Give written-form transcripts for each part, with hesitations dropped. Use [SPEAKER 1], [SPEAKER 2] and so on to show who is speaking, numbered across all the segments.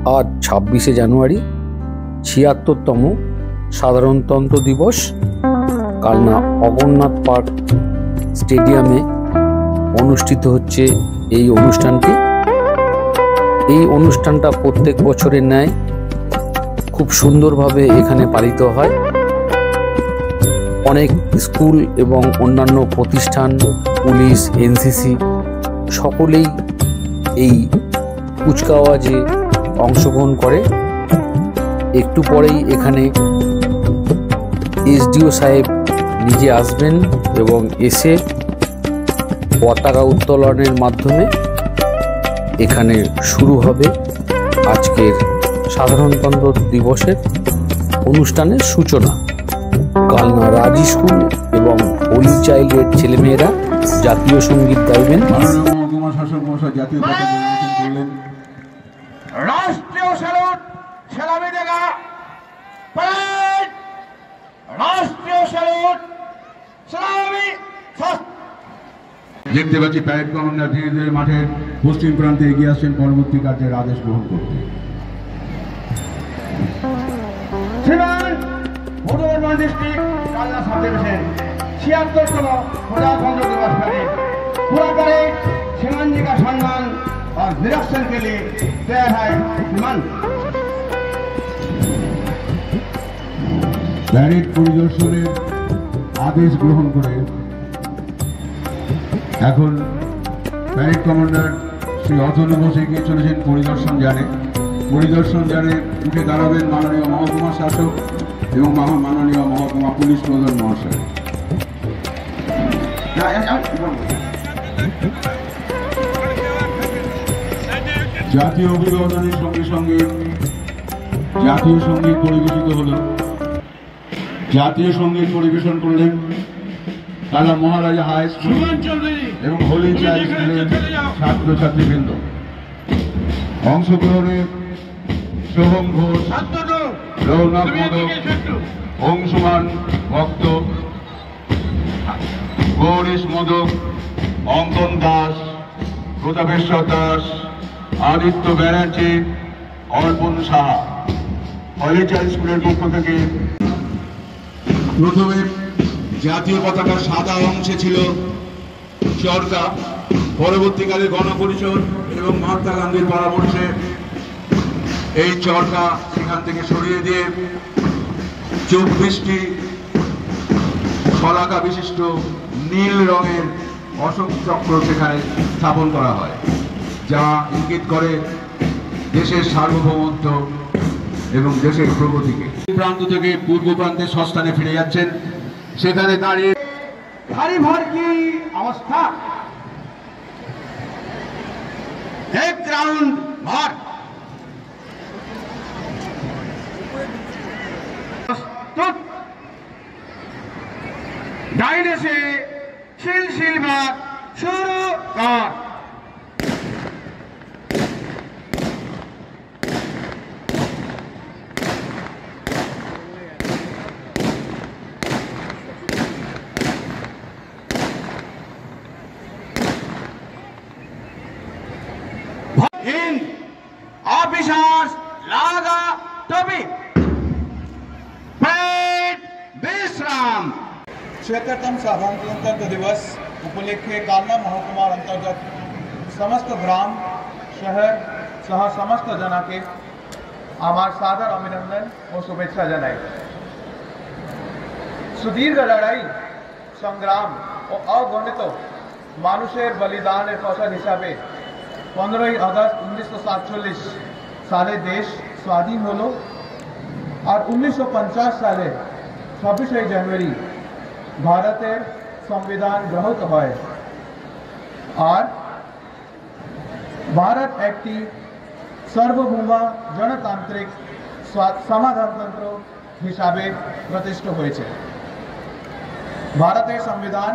[SPEAKER 1] আজ 26শে জানুয়ারি ৭৬তম সাধারণতন্ত্র দিবস। কালনা অগরনাথ পার্ক স্টেডিয়ামে অনুষ্ঠিত হচ্ছে এই অনুষ্ঠানটি। এই অনুষ্ঠানটা প্রত্যেক বছরের ন্যায় খুব সুন্দরভাবে এখানে পালিত হয়। অনেক স্কুল এবং অন্যান্য প্রতিষ্ঠান, পুলিশ, এনসিসি সকলেই এই কুচকাওয়াজে অংশগ্রহণ করে। একটু পরেই এখানে এসডিও সাহেব নিজে আসবেন এবং এসে পতাকা উত্তোলনের মাধ্যমে এখানে শুরু হবে আজকের সাধারণতন্ত্র দিবসের অনুষ্ঠানের সূচনা। কালনা রাজ স্কুল এবং হোলি চাইল্ডের ছেলেমেয়েরা জাতীয় সঙ্গীত গাইবেন।
[SPEAKER 2] রাষ্ট্রীয় স্যালুট সালামি দেগা, রাষ্ট্রীয় স্যালুট সালামি।
[SPEAKER 3] দেখতে পাচ্ছি প্যারেড কমান্ডার ধীরে ধীরে মাঠের পশ্চিম প্রান্তে এগিয়ে আসছেন পরবর্তী কার্যের আদেশ গ্রহণ করতে।
[SPEAKER 2] Shriman Bardhaman district Kalna subdivision ৭৬তম प्रजातंत्र दिवस पर पूरा करें श्रीमान जी का सम्मान और निरीक्षण के लिए तैयार है। श्रीमान
[SPEAKER 3] প্যারেড পরিদর্শনের আদেশ গ্রহণ করে এখন প্যারেড কমান্ডার শ্রী অতনু ঘোষ এগিয়ে চলেছেন পরিদর্শন যানে উঠে দাঁড়াবেন মাননীয় মহকুমা শাসক এবং মাননীয় মহকুমা পুলিশ প্রধান মহাশয়। জাতীয় অভিবাদনের সঙ্গে সঙ্গে জাতীয় সঙ্গীত পরিবেশিত হল। জাতীয় সঙ্গীত পরিবেশন করলেন কালা মহারাজা হাই স্কুল এবং হোলি চাইল্ড স্কুলের ছাত্রছাত্রীবৃন্দ। অংশগ্রহণে সোহম ঘোষ, রৌনক মোদক, অংশুমান ভক্ত, গৌরীশ মোদক, অঙ্কন দাস, প্রতাপেশ্বর দাস, আদিত্য ব্যানার্জি, অর্পণ সাহা। হোলি চাইল্ড স্কুলের পক্ষ থেকে প্রথমে জাতীয় পতাকার সাদা অংশে ছিল চরকা, পরবর্তীকালে গণপরিষদ এবং মহাত্মা গান্ধীর পরামর্শে এই চরকা সেখান থেকে সরিয়ে দিয়ে 24টি শলাকা বিশিষ্ট নীল রঙের অশোক চক্র সেখানে স্থাপন করা হয়, যা ইঙ্গিত করে দেশের সার্বভৌমত্ব এবং দেশের প্রগতিকে। প্রান্ত থেকে পূর্ব প্রান্তের সস্থানে ফিরে যাচ্ছেন, সেখানে দাঁড়িয়ে
[SPEAKER 2] भारी भर की अवस्था एक राउंड भर दाहिने से सिलसिल भाग शुरू कर। इन ऑफिसर्स लागा टोपी विश्राम।
[SPEAKER 4] 76तम साधारणतंत्र दिवस उपलक्षे कालना महकुमा अंतर्गत समस्त ग्राम शहर सह समस्त जना के आमार सादर अभिनंदन और शुभेच्छा जनाई। सुदीर्घ लड़ाई संग्राम और अगणित मानुषेर बलिदानेर फसल हिसाबे 15 अगस्त 1947 साले देश स्वाधीन हलो और 1950 साले 26 জানুয়ারি भारतेर संविधान गृहीत है और भारत एक सार्वभौम जनतांत्रिक समाधानतंत्र हिसाबे प्रतिष्ठित होयेछे। भारतेर संविधान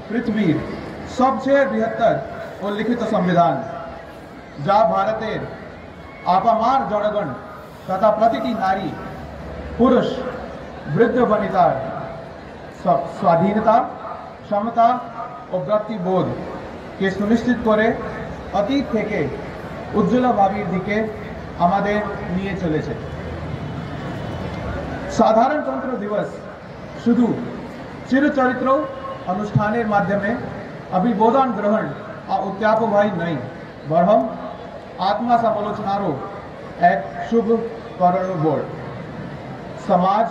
[SPEAKER 4] पृथ्वीर सबचेये बृहत्तर और लिखित संविधान, जा भारतेर आपामार जनगण तथा प्रतिटी नारी पुरुष वृद्ध वनितार स्वाधीनता, क्षमता और व्यक्तिबोध के सुनिश्चित करे अतीत থেকে উজ্জ্বল ভাবির দিকে আমাদের নিয়ে চলেছে। সাধারণতন্ত্র দিবস শুধু চিরচরিত্র অনুষ্ঠানের মাধ্যমে অভিবোধন গ্রহণ আর উদ্যাপভাই নয়, বরং আত্মা সমালোচনারও এক শুভ করণবোধ। সমাজ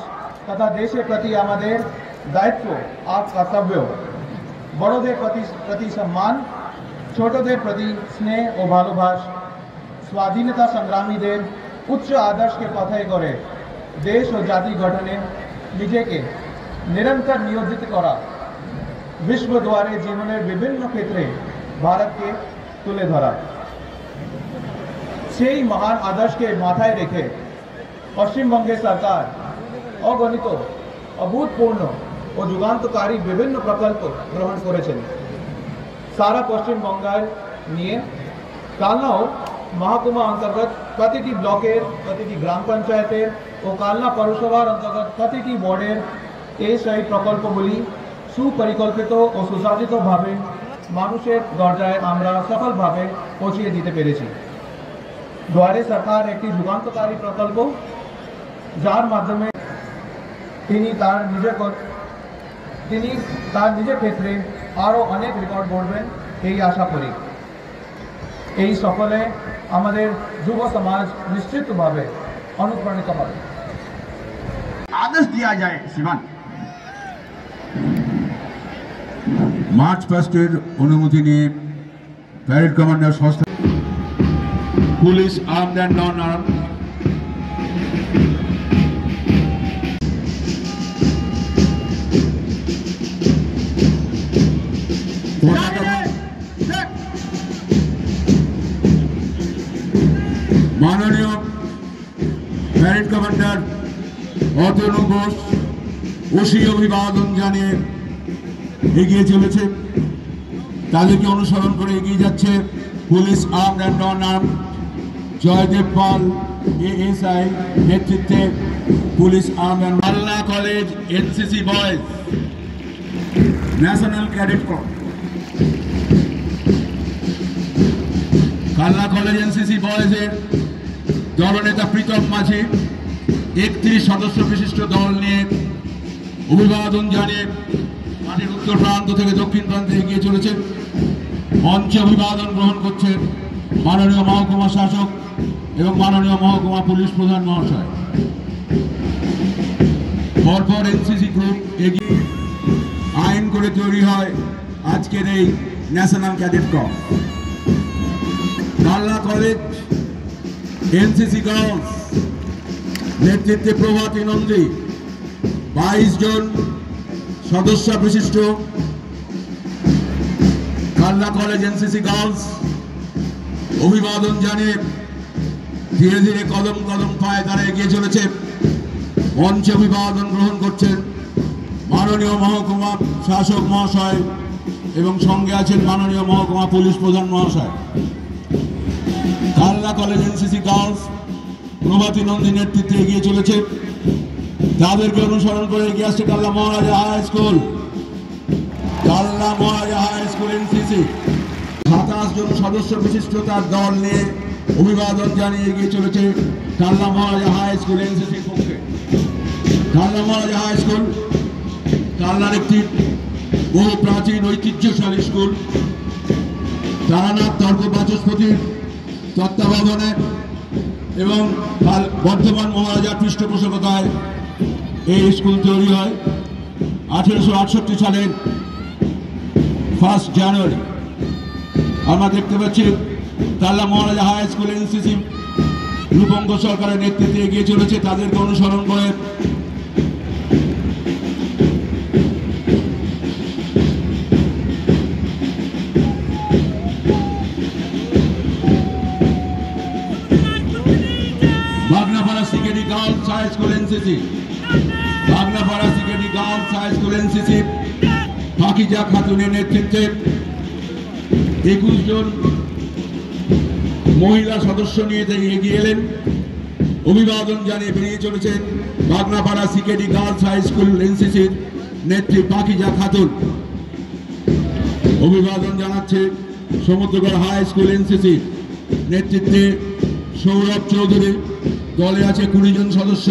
[SPEAKER 4] তথা দেশের প্রতি আমাদের দায়িত্ব আর কর্তব্য, বড়দের প্রতি সম্মান, ছোটদের প্রতি স্নেহ ও ভালোবাসা, স্বাধীনতা সংগ্রামীদের উচ্চ আদর্শকে পথায় করে দেশ ও জাতি গঠনে নিজেকে নিরন্তর নিয়োজিত করা, বিশ্ব দ্বারে জীবনের বিভিন্ন ক্ষেত্রে ভারতকে তুলে ধরা। সেই মহান আদর্শকে মাথায় রেখে পশ্চিমবঙ্গের সরকার অগণিত, অভূতপূর্ণ ও যুগান্তকারী বিভিন্ন প্রকল্প গ্রহণ করেছেন। সারা পশ্চিমবঙ্গের নিয়ে কালনাও মহকুমা অন্তর্গত প্রতিটি ব্লকের, প্রতিটি গ্রাম পঞ্চায়েতের ও কালনা পৌরসভার অন্তর্গত প্রতিটি ওয়ার্ডের এই সেই প্রকল্পগুলি সুপরিকল্পিত ও সুসজ্জিতভাবে মানুষের দরজায় আমরা সফলভাবে পৌঁছিয়ে দিতে পেরেছি। দুয়ারে সরকার একটি যুগান্তকারী প্রকল্প, যার মাধ্যমে তিনি তার নিজের ক্ষেত্রে আরও অনেক রেকর্ড গড়বেন এই আশা করি। এই সফলে আমাদের যুব সমাজ নিশ্চিতভাবে অনুপ্রাণিত হবে।
[SPEAKER 2] आदेश दिया जाए शिवान।
[SPEAKER 3] মার্চ পাস্টের অনুমতি নিয়ে প্যারেড কমান্ডার সংস্থা police armed and non armed মাননীয় parade commander Atanu Ghosh OC অভিবাদন জানিয়ে এগিয়ে চলেছে। তাদেরকে অনুসরণ করে এগিয়ে যাচ্ছে police armed and non armed Joydeb Pal ASI নেতৃত্বে police armed and Kalna college NCC boys national cadet corps. Kalna college NCC বয়েজের দলনেতা প্রীতম মাঝি 31 সদস্য বিশিষ্ট দল নিয়ে অভিবাদন জানিয়ে মাঠের উত্তর প্রান্ত থেকে দক্ষিণ প্রান্তে এগিয়ে চলেছে। মঞ্চে অভিবাদন গ্রহণ করছেন মাননীয় মহকুমা শাসক এবং মাননীয় মহকুমা পুলিশ প্রধান মহাশয়। পরপর এনসিসি গ্রুপ এগিয়ে আইন করে তৈরি হয় আজকের এই national cadet corps. Kalna college NCC girls নেতৃত্বে প্রভাতী নন্দী 22 জন সদস্য বিশিষ্ট কালনা কলেজ এনসিসি গার্লস অভিবাদন জানিয়ে ধীরে ধীরে কদম কদম পায়ে তারা এগিয়ে চলেছে। মঞ্চে অভিবাদন গ্রহণ করছেন মাননীয় মহকুমা শাসক মহাশয় এবং সঙ্গে আছেন মাননীয় মহকুমা পুলিশ প্রধান মহাশয়। কালনা কলেজ এনসিসি গার্লস প্রভাতী নন্দী নেতৃত্বে এগিয়ে চলেছে। তাদেরকে অনুসরণ করে এগিয়ে আসছে Kalna Maharaja high school. Kalna Maharaja high school NCC 27 জন সদস্য বিশিষ্ট তার দল নিয়ে অভিবাদন জানিয়ে এগিয়ে চলেছে কালনা মহারাজা হাই স্কুল এনসিসির পক্ষে। কালনা মহারাজা হাই স্কুল কালনার একটি বহু প্রাচীন ঐতিহ্যশালী স্কুল। তারানাথ তর্ক বাচস্পতির তত্ত্বাবধানে এবং বর্ধমান মহারাজার পৃষ্ঠপোষকতায় এই স্কুল তৈরি হয়। 1868 সালের 1 জানুয়ারি আমরা দেখতে পাচ্ছি Kalna Maharaja high school NCC Rupanga সরকারের নেতৃত্বে এগিয়ে চলেছে। তাদেরকে অনুসরণ করে Bagnapara CKD girls high school NCC Bagnapara CKD girls high school NCC Pakiza খাতুনের নেতৃত্বে 21 জন মহিলা সদস্য নিয়ে এগিয়ে এলেন। অভিবাদন জানিয়ে বেরিয়ে চলেছেন Bagnapara CKD girls high school এনসিসির নেত্রী পাকিজা খাতুন। অভিবাদন জানাচ্ছে সমুদ্রগড় হাই স্কুল এনসিসি নেতৃত্বে সৌরভ চৌধুরী, দলে আছে 20 জন সদস্য।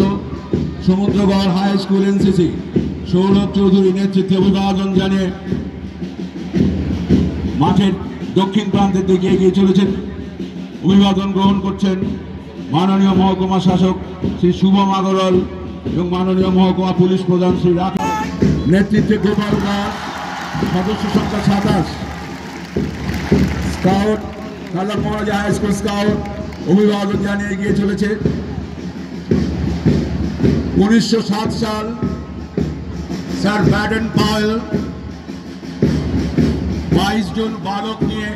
[SPEAKER 3] Samudragarh high school NCC Sourav Chowdhury নেতৃত্বে অভিবাদন জানিয়ে মাঠের দক্ষিণ প্রান্তের দিকে এগিয়ে চলেছেন। অভিবাদন গ্রহণ করছেন মাননীয় মহকুমা শাসক শ্রী শুভম আগরওয়াল এবং মাননীয় মহকুমা পুলিশ প্রধান শ্রী রাকেশ নেতৃত্বে গোপাল দাস, সদস্য সংখ্যা 27। স্কাউট কালা মহারাজা হাই স্কুল স্কাউট অভিবাদন জানিয়ে এগিয়ে চলেছে। 1907 সাল স্যার ব্যাডেন পাওয়েল 22 জন বালক নিয়ে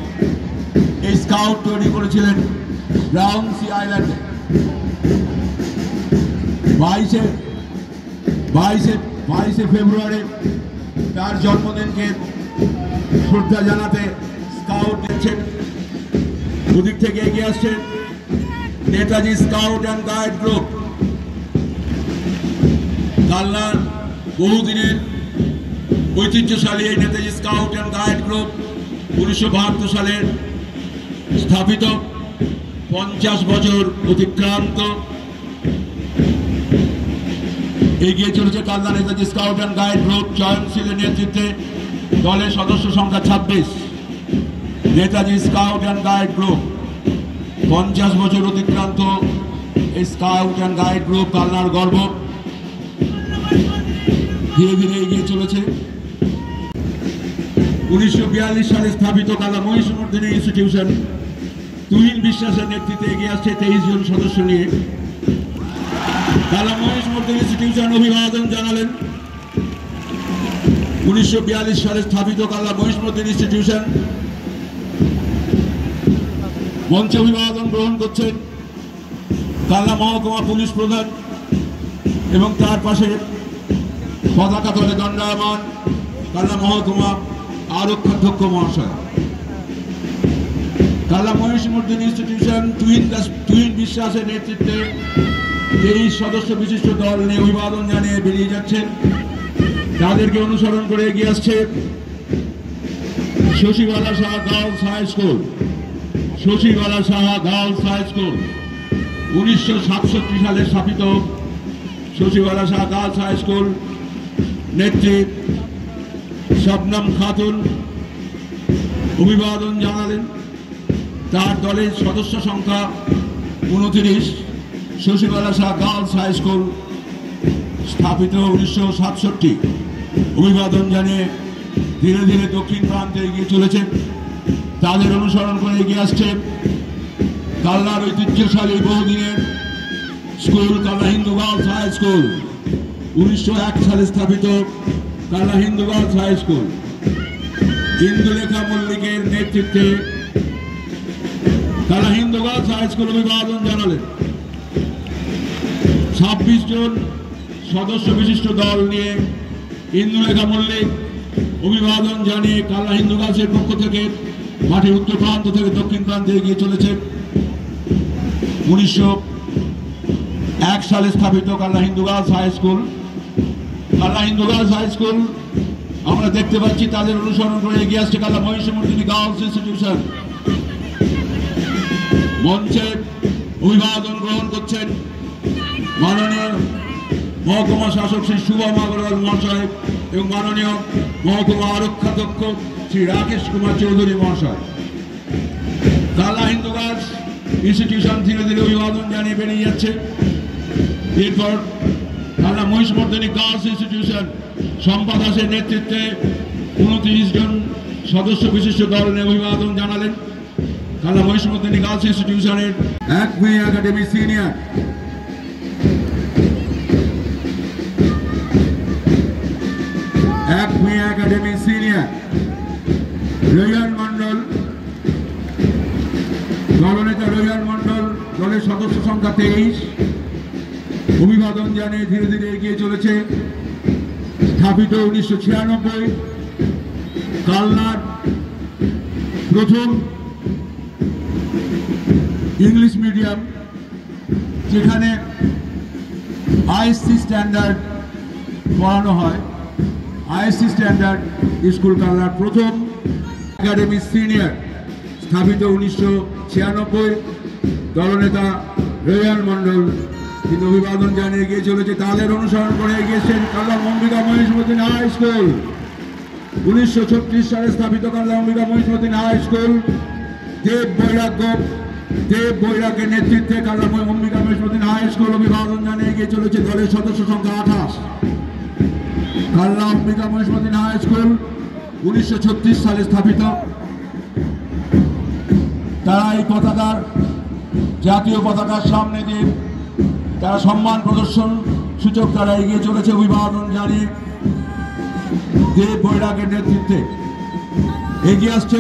[SPEAKER 3] এই স্কাউট তৈরি করেছিলেন ব্রাউন সি আইল্যান্ডে। 22 ফেব্রুয়ারি তার জন্মদিনকে শ্রদ্ধা জানাতে স্কাউট দিচ্ছেন। ওদিক থেকে এগিয়ে আসছেন Netaji scout and guide group, কালনার বহুদিনের ঐতিহ্যশালী এই Netaji scout and guide group 1972 সালের স্থাপিত, 50 বছর অতিক্রান্ত। এগিয়ে চলেছে Kalna Netaji scout and guide group চয়নশীলের নেতৃত্বে। দলের সদস্য সংখ্যা 26। Netaji scout and guide group 50 বছর অতিক্রান্ত এই স্কাউট অ্যান্ড গাইড গ্রুপ কালনার গর্ব। ধীরে ধীরে এগিয়ে চলেছে। 1942 সালে স্থাপিত কালনা মহিষমর্দিনী ইনস্টিটিউশন তুহিন বিশ্বাসের নেতৃত্বে এগিয়ে আসছে 23 জন সদস্য নিয়ে। কালনা মহিষমর্দিনী ইনস্টিটিউশন অভিবাদন জানালেন 1942 সালে স্থাপিত কালনা মহিষমর্দিনী ইনস্টিটিউশন। মঞ্চে অভিবাদন গ্রহণ করছেন কালনা মহকুমা পুলিশ প্রধান এবং তার পাশে পতাকা তলে দণ্ডায়মান কালনা মহকুমা আরক্ষাধ্যক্ষ মহাশয়। কালনা মহিষমর্দিনী ইনস্টিটিউশন তুহিন বিশ্বাসের নেতৃত্বে 23 সদস্য বিশিষ্ট দল নিয়ে অভিবাদন জানিয়ে বেরিয়ে যাচ্ছেন। তাদেরকে অনুসরণ করে এগিয়ে আসছে Shashibala Saha girls high school. Shashibala Saha girls high school 1967 সালে স্থাপিত Shashibala Saha girls high school নেত্রী শবনম খাতুন অভিবাদন জানালেন। তার দলের সদস্য সংখ্যা 29। Shashibala Saha girls high school স্থাপিত 1967। অভিবাদন জানিয়ে ধীরে ধীরে দক্ষিণ প্রান্তে এগিয়ে চলেছে। তাদের অনুসরণ করে এগিয়ে আসছে কালনার ঐতিহ্যশালী বহুদিনের school Kalna Hindu girls high school 1901 সালে স্থাপিত Kalna Hindu girls high school. Indulekha মল্লিকের নেতৃত্বে Kalna Hindu girls high school অভিবাদন জানালেন। 26 জন সদস্য বিশিষ্ট দল নিয়ে ইন্দুলেখা মল্লিক অভিবাদন জানিয়ে কালনা হিন্দু গার্লসের পক্ষ থেকে মাঠের উত্তর প্রান্ত থেকে দক্ষিণ প্রান্তে এগিয়ে চলেছে। 1901 সালে স্থাপিত Kalna Hindu girls high school. Kalna Hindu girls high school আমরা দেখতে পাচ্ছি তাদের অনুসরণ করে এগিয়ে আসছে কালনা মহিষমর্দিনী গার্লস ইনস্টিটিউশন। মঞ্চে অভিবাদন গ্রহণ করছেন মাননীয় মহকুমা শাসক শ্রী শুভম আগরওয়াল মহাশয় এবং মাননীয় মহকুমা আরক্ষাধ্যক্ষ শ্রী রাকেশ কুমার চৌধুরী মহাশয়। কালনা হিন্দু গার্লস ইনস্টিটিউশন ধীরে ধীরে অভিবাদন জানিয়ে বেরিয়ে যাচ্ছে। এরপর কালনা মহিষমর্দিনী গার্লস ইনস্টিটিউশন শম্পা দাসের নেতৃত্বে 29 জন সদস্য বিশিষ্ট দল নিয়ে অভিবাদন জানালেন। কালনা মহিষমর্দিনী গার্লস ইনস্টিটিউশনের acme academy senior acme academy senior Rabiyan Mondal, দলনেতা রবিয়ান মন্ডল, দলের সদস্য সংখ্যা 23। অভিবাদন জানিয়ে ধীরে ধীরে এগিয়ে চলেছে। স্থাপিত 1996 কালনার প্রথম ইংলিশ মিডিয়াম, যেখানে আইএসসি স্ট্যান্ডার্ড পড়ানো হয়। আইএসসি স্ট্যান্ডার্ড স্কুল কালনার প্রথম একাডেমি সিনিয়র, স্থাপিত 1996। দলনেতা রেয়ান মন্ডল তিনি অভিবাদন জানিয়ে এগিয়ে চলেছে। তাদের অনুসরণ করে এগিয়েছেন কাল্লা অম্বিকা মহিষমতিন হাই স্কুল। 1936 সালে স্থাপিত কাল্লা অম্বিকা মহিষমতিন হাই স্কুল দেব বৈরাগ্যের নেতৃত্বে কাল্লা অম্বিকা মহিষমতিন হাই স্কুল অভিবাদন জানিয়ে এগিয়ে চলেছে। দলের সদস্য সংখ্যা 28। কাল্লা অম্বিকা মহিষমতিন হাই স্কুল 1936 সালে স্থাপিত। তারা এই পতাকার জাতীয় পতাকার সামনে দিয়ে তারা সম্মান প্রদর্শন সূচক তারা এগিয়ে চলেছে অভিবাদন জানিয়ে দেব বৈরাগের নেতৃত্বে। এগিয়ে আসছে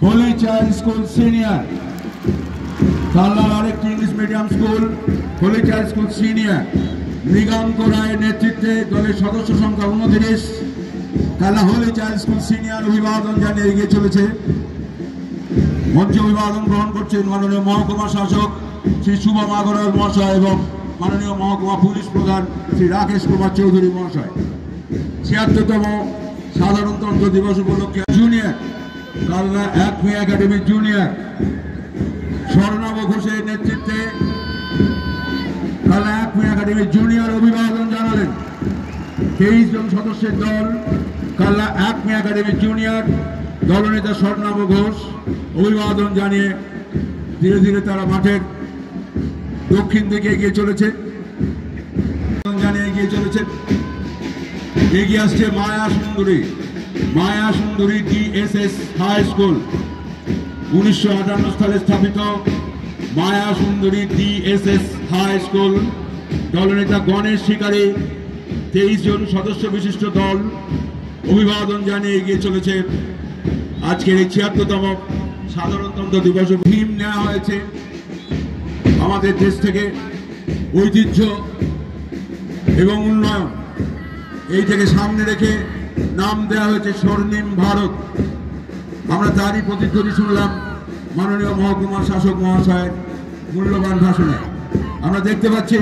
[SPEAKER 3] হোলি চাইল্ড স্কুল সিনিয়র, কাল্লার আরেকটি English medium school holy child school senior Mriganka রায়ের নেতৃত্বে। দলের সদস্য সংখ্যা 29। কাল্লা হোলি চাইল্ড স্কুল সিনিয়র অভিবাদন জানিয়ে এগিয়ে চলেছে। মঞ্চে অভিবাদন গ্রহণ করছেন মাননীয় মহকুমা শাসক শ্রী শুভম আগরওয়াল মহাশয় এবং মাননীয় মহকুমা পুলিশ প্রধান শ্রী রাকেশ কুমার চৌধুরী মহাশয়। 76তম সাধারণতন্ত্র দিবস উপলক্ষে জুনিয়র কাল্লা একমি একাডেমি জুনিয়র স্বর্ণাভ ঘোষের নেতৃত্বে কাল্লা একমি একাডেমি জুনিয়র অভিবাদন জানালেন। 23 জন সদস্যের দল কাল্লা একমি একাডেমি জুনিয়র দলনেতা স্বর্ণাভ ঘোষ অভিবাদন জানিয়ে ধীরে ধীরে তারা মাঠের দক্ষিণ দিকে এগিয়ে চলেছে। এগিয়ে আসছে মায়া সুন্দরী DSS হাই স্কুল। 1958 সালে স্থাপিত মায়া সুন্দরী DSS হাই স্কুল দলনেতা গণেশ শিকারী 23 জন সদস্য বিশিষ্ট দল অভিবাদন জানিয়ে এগিয়ে চলেছে। আজকের এই 76তম সাধারণতন্ত্র দিবস থিম নেওয়া হয়েছে আমাদের দেশ থেকে ঐতিহ্য এবং উন্নয়ন, এই থেকে সামনে রেখে নাম দেওয়া হয়েছে স্বর্ণিম ভারত। আমরা তারই প্রতিধ্বনি শুনলাম মাননীয় মহকুমা শাসক মহাশয়ের মূল্যবান ভাষণে। আমরা দেখতে পাচ্ছি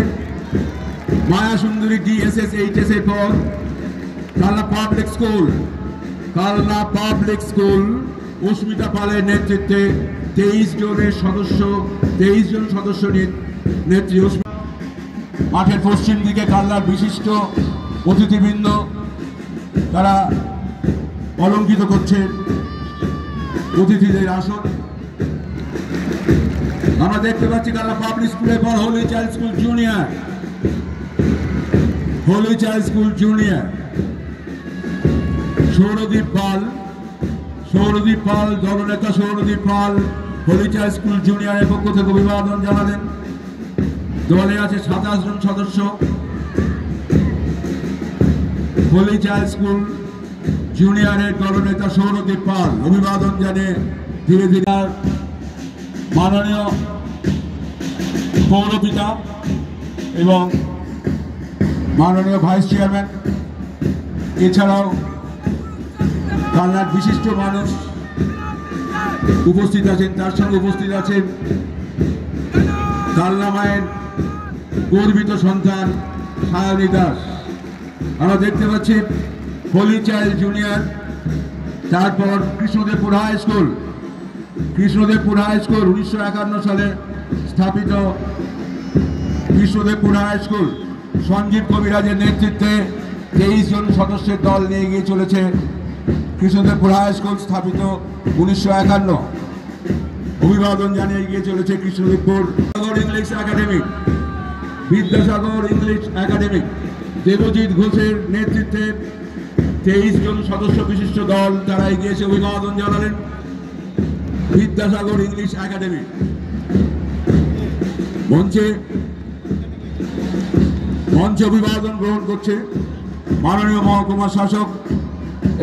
[SPEAKER 3] মায়া সুন্দরী DSS HS এর পর কাল্লা পাবলিক স্কুল অস্মিতা পালের নেতৃত্বে 23 জন সদস্য নেত্রী মাঠের পশ্চিম দিকে কাল্লার বিশিষ্ট অতিথিবৃন্দ তারা অলঙ্কিত করছে অতিথিদের আসন। আমরা দেখতে পাচ্ছি কাল্লা পাবলিক স্কুলের পর holy child school junior Sourodip Pal দলনেতা Sourodip Pal holy child school জুনিয়রের পক্ষ থেকে অভিবাদন জানালেন। দলে আছে 27 জন সদস্য। হোলি চাইল্ড স্কুল জুনিয়রের দলনেতা সৌরদীপ পাল অভিবাদন জানিয়ে ধীরে ধীরে মাননীয় পৌরপিতা এবং মাননীয় ভাইস চেয়ারম্যান এছাড়াও কাল্লার বিশিষ্ট মানুষ উপস্থিত আছেন। তার সঙ্গে উপস্থিত আছেন কাল্লা মায়ের গর্বিত সন্তান সায়নী দাস। আমরা দেখতে পাচ্ছি হোলি চাইল্ড জুনিয়র, তারপর কৃষ্ণদেবপুর হাই স্কুল 1951 সালে স্থাপিত কৃষ্ণদেবপুর হাই স্কুল সঞ্জীব কবিরাজের নেতৃত্বে 23 জন সদস্যের দল নিয়ে এগিয়ে চলেছে। কৃষ্ণদেবপুর হাই স্কুল স্থাপিত 1951 অভিবাদন জানিয়ে এগিয়ে চলেছে কৃষ্ণদেবপুর বিদ্যাসাগর ইংলিশ একাডেমি দেবজিৎ ঘোষের নেতৃত্বে 23 জন সদস্য বিশিষ্ট দল তারা এগিয়েছে অভিবাদন জানালেন বিদ্যাসাগর ইংলিশ একাডেমি। মঞ্চে অভিবাদন গ্রহণ করছে মাননীয় মহকুমা শাসক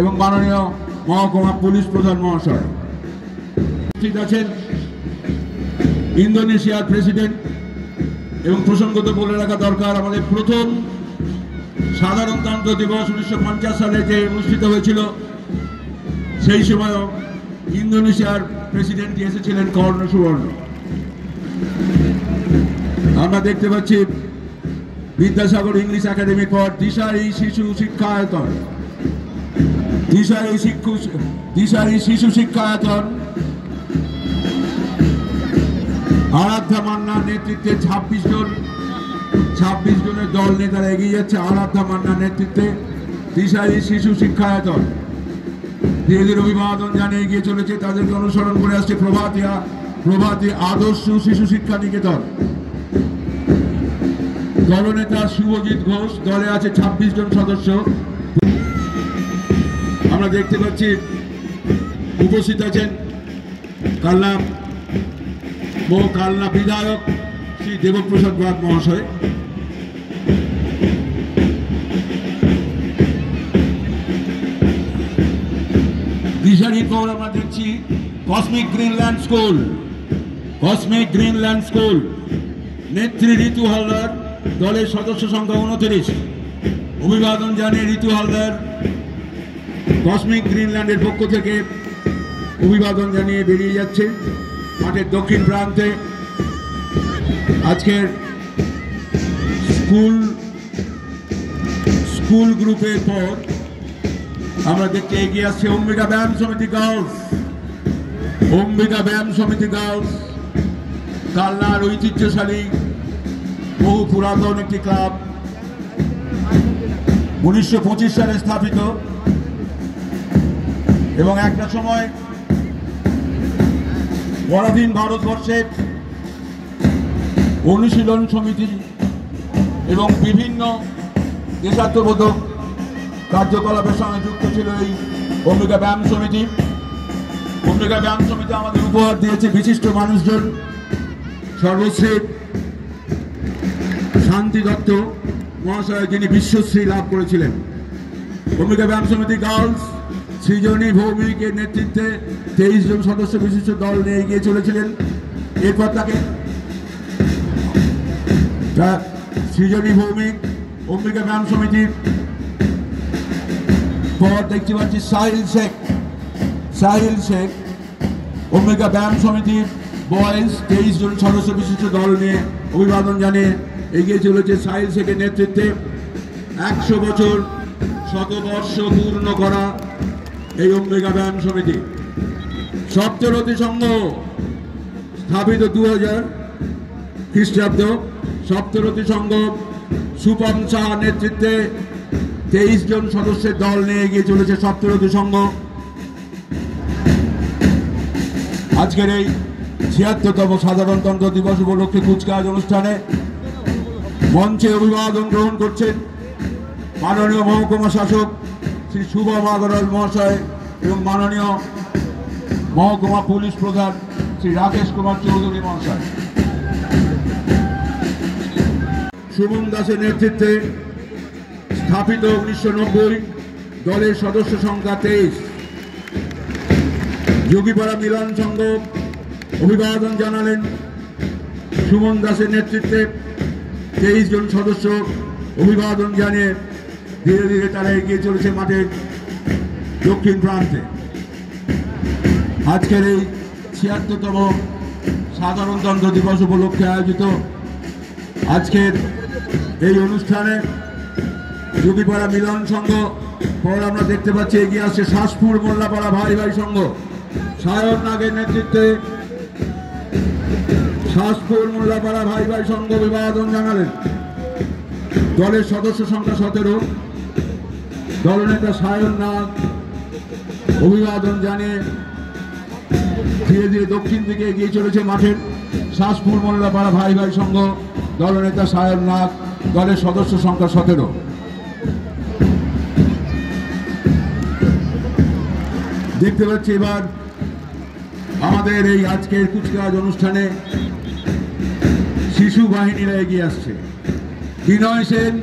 [SPEAKER 3] এবং মাননীয় মহকুমা পুলিশ প্রধান মহাশয়। উপস্থিত আছেন ইন্দোনেশিয়ার প্রেসিডেন্ট এবং প্রসঙ্গত বলে রাখা দরকার আমাদের প্রথম সাধারণতন্ত্র দিবস 1950 সালে যে অনুষ্ঠিত হয়েছিল সেই সময়ও ইন্দোনেশিয়ার প্রেসিডেন্ট এসেছিলেন কর্ণ সুবর্ণ। আমরা দেখতে পাচ্ছি বিদ্যাসাগর ইংলিশ একাডেমির পর দিশারি শিশু শিক্ষায়তন আরাধ্যা মান্নার নেতৃত্বে 26 জনের দল নিয়ে তারা এগিয়ে যাচ্ছে। আরাধ্যা মান্নার নেতৃত্বে দিশারি শিশু শিক্ষায়তন ধীরে ধীরে অভিবাদন জানিয়ে এগিয়ে চলেছে। তাদেরকে অনুসরণ করে আসছে প্রভাতী আদর্শ শিশু শিক্ষা নিকেতন। দলনেতা শুভজিৎ ঘোষ, দলে আছে 26 জন সদস্য। আমরা দেখতে পাচ্ছি উপস্থিত আছেন কালনা বিধায়ক শ্রী দেবপ্রসাদ বাগ মহাশয়। দিশারির পর আমরা দেখছি কসমিক গ্রিনল্যান্ড স্কুল নেত্রী ঋতু হালদার, দলের সদস্য সংখ্যা 29। অভিবাদন জানিয়ে ঋতু হালদার কসমিক গ্রিনল্যান্ডের পক্ষ থেকে অভিবাদন জানিয়ে বেরিয়ে যাচ্ছে মাঠের দক্ষিণ প্রান্তে। আজকের স্কুল গ্রুপের পর আমরা দেখতে এগিয়ে আসছে অম্বিকা ব্যায়াম সমিতি গার্লস, কালনার ঐতিহ্যশালী বহু পুরাতন একটি ক্লাব, 1925 সালে স্থাপিত এবং একটা সময় পরাধীন ভারতবর্ষের অনুশীলন সমিতি এবং বিভিন্ন দেশাত্মবোধক কার্যকলাপের সঙ্গে যুক্ত ছিল এই অম্বিকা ব্যায়াম সমিতি। আমাদের উপহার দিয়েছে বিশিষ্ট মানুষজন, সর্বশ্রী শান্তি দত্ত মহাশয়, যিনি বিশ্বশ্রী লাভ করেছিলেন। অম্বিকা ব্যায়াম সমিতি গার্লস সৃজনী ভৌমিকের নেতৃত্বে 23 জন সদস্য বিশিষ্ট দল নিয়ে এগিয়ে চলেছিলেন। এরপর তাকে সৃজনী ভৌমিক অম্বিকা ব্যায়াম সমিতির পর দেখতে পাচ্ছি সাহিল শেখ অম্বিকা ব্যায়াম সমিতির বয়েজ 23 জন সদস্য বিশিষ্ট দল নিয়ে অভিবাদন জানিয়ে এগিয়ে চলেছে সাহিল শেখের নেতৃত্বে। 100 বছর শতবর্ষ পূর্ণ করা এই অম্বিকা ব্যায়াম সমিতি। সপ্তরথী সংঘ স্থাপিত 2000 খ্রিস্টাব্দ। সপ্তরথী সংঘ সুপম সাহা নেতৃত্বে 23 জন সদস্যের দল নিয়ে এগিয়ে চলেছে সপ্তরথী সংঘ। আজকের এই 76তম সাধারণতন্ত্র দিবস উপলক্ষে কুচকাওয়াজ অনুষ্ঠানে মঞ্চে অভিবাদন গ্রহণ করছেন মাননীয় মহকুমা শাসক শ্রী শুভম আগরওয়াল মহাশয় এবং মাননীয় মহকুমা পুলিশ প্রধান শ্রী রাকেশ কুমার চৌধুরী মহাশয়। সুমন দাসের নেতৃত্বে স্থাপিত 1990, দলের সদস্য সংখ্যা 23। যোগীপাড়া মিলন সংঘ অভিবাদন জানালেন সুমন দাসের নেতৃত্বে 23 জন সদস্য অভিবাদন জানিয়ে ধীরে ধীরে তারা এগিয়ে চলেছে মাঠের দক্ষিণ প্রান্তে। আজকের এই 76তম সাধারণতন্ত্র দিবস উপলক্ষে আয়োজিত আজকের এই অনুষ্ঠানে যোগীপাড়া মিলন সংঘ পর আমরা দেখতে পাচ্ছি এগিয়ে আসছে শাসপুর মোল্লাপাড়া ভাই ভাই সংঘ সায়ন নাগের নেতৃত্বে। শাসপুর মোল্লাপাড়া ভাই ভাই সংঘ অভিবাদন জানালেন দলের সদস্য সংখ্যা 17। দলনেতা সায়ন নাগ অভিবাদন জানিয়ে ধীরে ধীরে দক্ষিণ দিকে এগিয়ে চলেছে মাঠের শাসপুর মোল্লাপাড়া ভাই ভাই সংঘ। দলনেতা সায়ন নাগ, দলের সদস্য সংখ্যা 17। দেখতে পাচ্ছি এবার আমাদের এই আজকের কুচকাওয়াজ অনুষ্ঠানে শিশু বাহিনীরা এগিয়ে আসছে। বিনয় সেন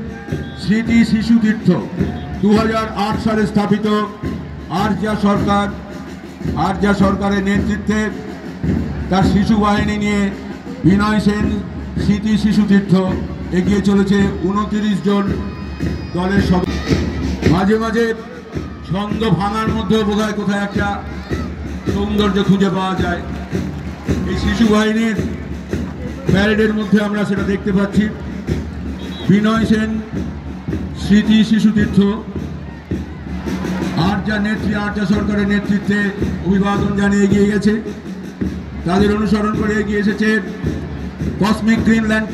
[SPEAKER 3] স্মৃতি শিশু তীর্থ 2008 সালে স্থাপিত আর্যা সরকারের নেতৃত্বে তার শিশু বাহিনী নিয়ে বিনয় সেন স্মৃতি শিশু তীর্থ এগিয়ে চলেছে 29 জন দলের সদস্য। মাঝে মাঝে ছন্দ ভাঙার মধ্যেও বোধহয় কোথায় একটা সৌন্দর্য খুঁজে পাওয়া যায়। এই শিশু বাহিনীর প্যারেডের মধ্যে আমরা সেটা দেখতে পাচ্ছি। বিনয় সেন স্মৃতি শিশু তীর্থ আর্যা সরকারের নেতৃত্বে অভিবাদন জানিয়ে এগিয়ে গেছে। তাদের অনুসরণ করে এগিয়ে এসেছে কসমিক গ্রিনল্যান্ড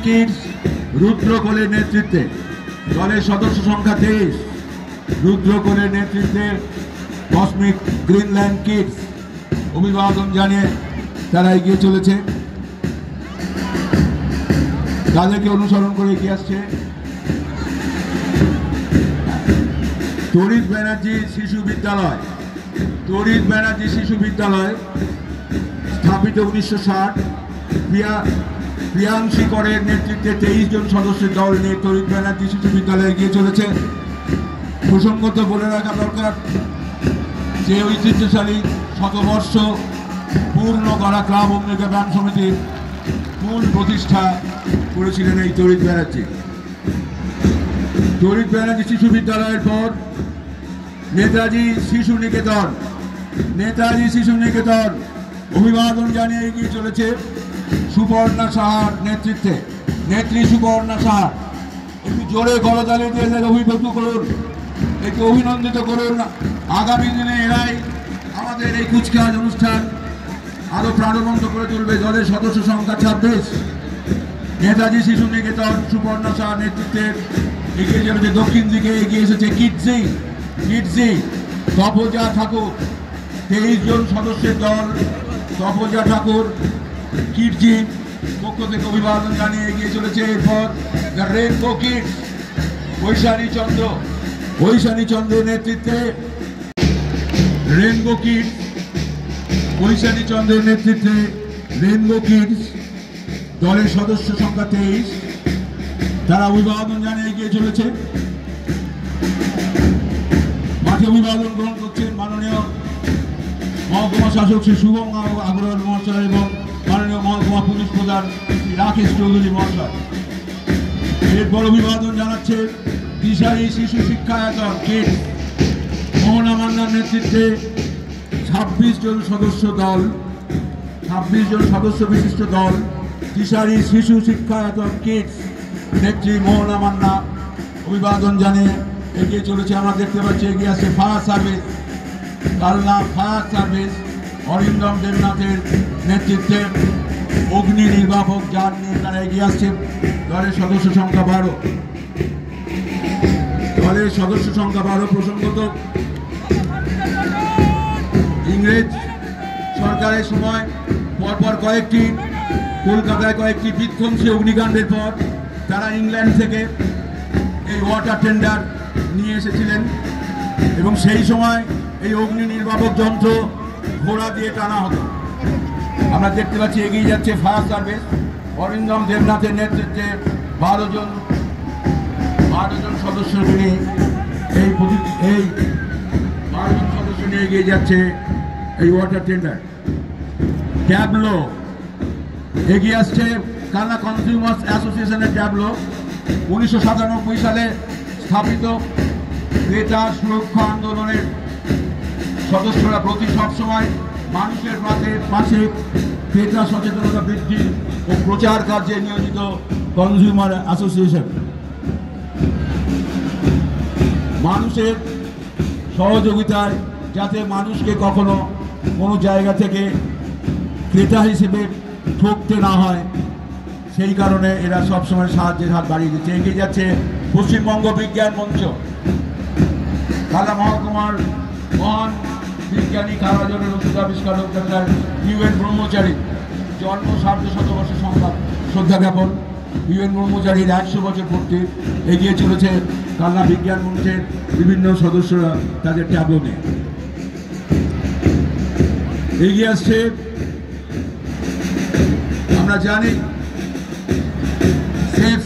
[SPEAKER 3] কিডস রুদ্র কোলের নেতৃত্বে, দলের সদস্য সংখ্যা 23, রুদ্র কোলের নেতৃত্বে কসমিক গ্রিনল্যান্ড কিডস অভিবাদন জানিয়ে তারা এগিয়ে চলেছে। তাদেরকে অনুসরণ করে এগিয়ে আসছে তড়িৎ ব্যানার্জি শিশু বিদ্যালয়, স্থাপিত 1960। প্রিয়াংশী করের নেতৃত্বে 23 জন সদস্যের দল নিয়ে তড়িৎ ব্যানার্জি শিশু বিদ্যালয়ে এগিয়ে চলেছে। প্রসঙ্গত বলে রাখা দরকার যে ঐতিহ্যশালী শতবর্ষ পূর্ণ করা ক্লাব অম্বিকা ব্যায়াম সমিতির মূল প্রতিষ্ঠা করেছিলেন এই তড়িৎ ব্যানার্জি শিশু বিদ্যালয়ের পর নেতাজি শিশু নিকেতন অভিবাদন জানিয়ে এগিয়ে চলেছে সুপর্ণা সাহার নেতৃত্বে। নেত্রী সুপর্ণা সাহা, একটু জোরে করতালি দিয়ে একটু অভিনন্দিত করুন। আগামী দিনে এরাই আমাদের এই কুচকাওয়াজ অনুষ্ঠান আরো প্রাণবন্ত করে তুলবে। দলের সদস্য সংখ্যা 26। নেতাজি শিশু নিকেতন সুপর্ণা সাহার নেতৃত্বে এগিয়ে চলেছে। দক্ষিণ দিকে এগিয়ে এসেছে কিডজি তপজা ঠাকুর, 23 জন সদস্যের দল তপজা ঠাকুর কিডজি পক্ষ থেকে অভিবাদন জানিয়ে এগিয়ে চলেছে। এরপর দ্য রেনবো কিডস ঐশানী চন্দ্রের নেতৃত্বে রেনবো কিডস দলের সদস্য সংখ্যা 23, তারা অভিবাদন জানিয়ে এগিয়ে চলেছে। মাঠে অভিবাদন গ্রহণ করছেন মাননীয় মহকুমা শাসক শ্রী শুভম আগরওয়াল মহাশয় এবং মাননীয় মহকুমা পুলিশ প্রধান শ্রী রাকেশ চৌধুরী মহাশয়। এরপর অভিবাদন জানাচ্ছে দিশারি শিশু শিক্ষায়তন কিডস মোহনা মান্নার নেতৃত্বে 26 জন সদস্য বিশিষ্ট দল দিশারি শিশু শিক্ষায়তন কিডস নেত্রী মোহনা মান্না অভিবাদন জানিয়ে এগিয়ে চলেছে। আমরা দেখতে পাচ্ছি এগিয়ে আসছে কালনা ফায়ার সার্ভিস অরিন্দম দেবনাথের নেতৃত্বে অগ্নি নির্বাপক যান নিয়ে তারা এগিয়ে আসছে। দলের সদস্য সংখ্যা 12। প্রসঙ্গত ইংরেজ সরকারের সময় পরপর কলকাতায় কয়েকটি বিধ্বংসী অগ্নিকাণ্ডের পর তারা ইংল্যান্ড থেকে এই ওয়াটার টেন্ডার নিয়ে এসেছিলেন এবং সেই সময় এই অগ্নি নির্বাপক যন্ত্র ঘোড়া দিয়ে টানা হতো। আমরা দেখতে পাচ্ছি এগিয়ে যাচ্ছে ফায়ার সার্ভিস অরিন্দম দেবনাথের নেতৃত্বে 12 জন সদস্য নিয়ে এই 12 জন সদস্য নিয়ে এগিয়ে যাচ্ছে এই ওয়াটার টেন্ডার। ট্যাবলো এগিয়ে আসছে কালনা কনজিউমার্স অ্যাসোসিয়েশনের ট্যাবলো 1997 সালে স্থাপিত ক্রেতা সুরক্ষা আন্দোলনের সদস্যরা প্রতি সবসময় মানুষের পাশে ক্রেতা সচেতনতা বৃদ্ধি ও প্রচার কার্যে নিয়োজিত কনজিউমার অ্যাসোসিয়েশন। মানুষের সহযোগিতায় যাতে মানুষকে কখনো কোনো জায়গা থেকে ক্রেতা হিসেবে ঠকতে না হয় সেই কারণে এরা সবসময় সাহায্যের হাত বাড়িয়ে দিচ্ছে। এগিয়ে যাচ্ছে পশ্চিমবঙ্গ বিজ্ঞান মঞ্চ, কালা মহকুমার মহান বিজ্ঞানী কারাজনের ওষুধ আবিষ্কারক ডাক্তার ইউএন ব্রহ্মচারী জন্ম 150 সংখ্যা শ্রদ্ধা জ্ঞাপন। ইউএন ব্রহ্মচারীর 100 বছর পূর্তি এগিয়ে চলেছে কালনা বিজ্ঞান মঞ্চের বিভিন্ন সদস্যরা তাদের ট্যাবলো নিয়ে এগিয়ে আসছে। আমরা জানি সেফ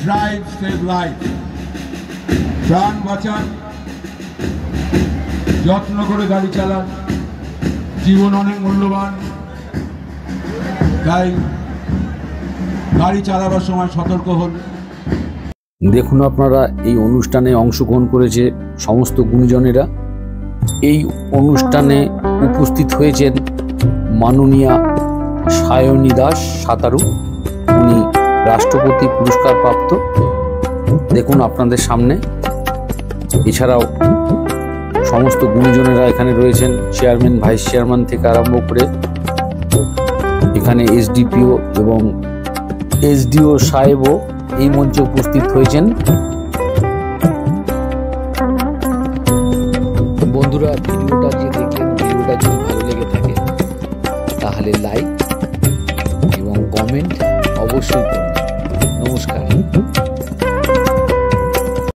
[SPEAKER 3] ড্রাইভ সেভ লাইফ, প্রাণ বাঁচান, যত্ন করে গাড়ি চালান, জীবন অনেক মূল্যবান, তাই গাড়ি চালাবার সময় সতর্ক হন।
[SPEAKER 1] দেখুন আপনারা এই অনুষ্ঠানে অংশগ্রহণ করেছে সমস্ত গুণীজনেরা। এই অনুষ্ঠানে উপস্থিত হয়েছেন মাননীয়া সায়নী দাস সাঁতারু, উনি রাষ্ট্রপতি পুরস্কার প্রাপ্ত। দেখুন আপনাদের সামনে। এছাড়াও সমস্ত গুণীজনেরা এখানে রয়েছেন, চেয়ারম্যান ভাইস চেয়ারম্যান থেকে আরম্ভ করে এখানে এসডিপিও এবং এসডিও সাহেবও এই মঞ্চে উপস্থিত হয়েছেন। বন্ধুরা, ভিডিওটা যে দেখলেন, ভিডিওটা যদি ভালো লেগে থাকে তাহলে লাইক এবং কমেন্ট অবশ্যই করবেন। নমস্কার।